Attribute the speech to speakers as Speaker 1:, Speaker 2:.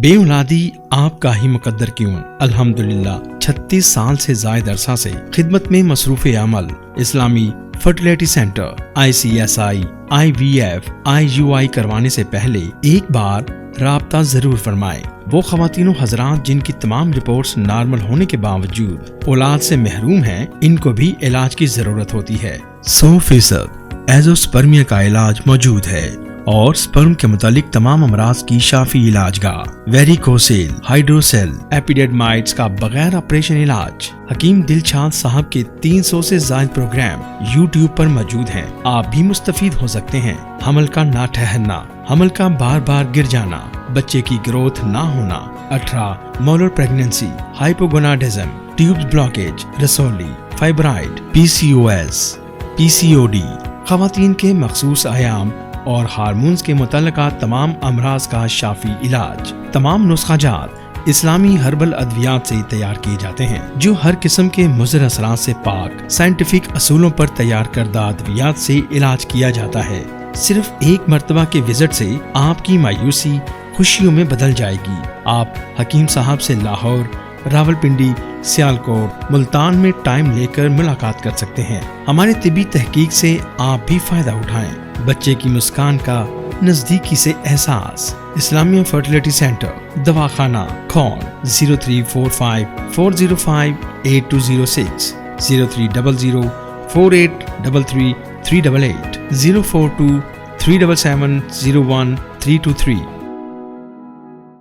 Speaker 1: بے اولادی آپ کا ہی مقدر کیوں؟ الحمدللہ 36 سال سے زائد عرصہ سے خدمت میں مصروف عمل اسلامی fertility centre ICSI IVF IUI کروانے سے پہلے ایک بار رابطہ ضرور فرمائیں۔ وہ خواتین و حضرات جن کی تمام رپورٹس نارمل ہونے کے باوجود اولاد سے محروم ہیں، ان کو بھی علاج کی ضرورت ہوتی ہے۔ 100% ایزوسپرمیا کا علاج موجود ہے اور سپرم کے متعلق تمام امراض کی شافی علاج گاہ، ویریکوسیل، ہائیڈروسیل، ایپیڈیڈمائٹس کا بغیر آپریشن علاج۔ حکیم دلشاد صاحب کے 300 سے زائد پروگرام YouTube پر موجود ہیں، آپ بھی مستفید ہو سکتے ہیں۔ حمل کا نہ ٹھہرنا، حمل کا بار بار گر جانا، بچے کی گروتھ نہ ہونا، 18 molar pregnancy, hypogonadism, tubes blockage, رسولی، فائبرائڈ، PCOS، PCOD، خواتین کے مخصوص ایام اور ہارمونز کے متعلقہ تمام امراض کا شافی علاج۔ تمام نسخہ جات اسلامی ہربل ادویات سے تیار کیے جاتے ہیں جو ہر قسم کے مضر اثرات سے پاک سائنٹیفک اصولوں پر تیار کردہ ادویات سے علاج کیا جاتا ہے۔ صرف ایک مرتبہ کے وزٹ سے آپ کی مایوسی خوشیوں میں بدل جائے گی۔ آپ حکیم صاحب سے لاہور، راولپنڈی، سیالکوٹ، ملتان میں ٹائم لے کر ملاقات کر سکتے ہیں۔ ہمارے طبی تحقیق سے آپ بھی فائدہ اٹھائیں۔ بچے کی مسکان کا نزدیکی سے احساس۔ اسلامیہ فرٹیلیٹی سینٹر، دواخانہ، کھون 0345 405 8206 0300 4833 388 042 377 01 323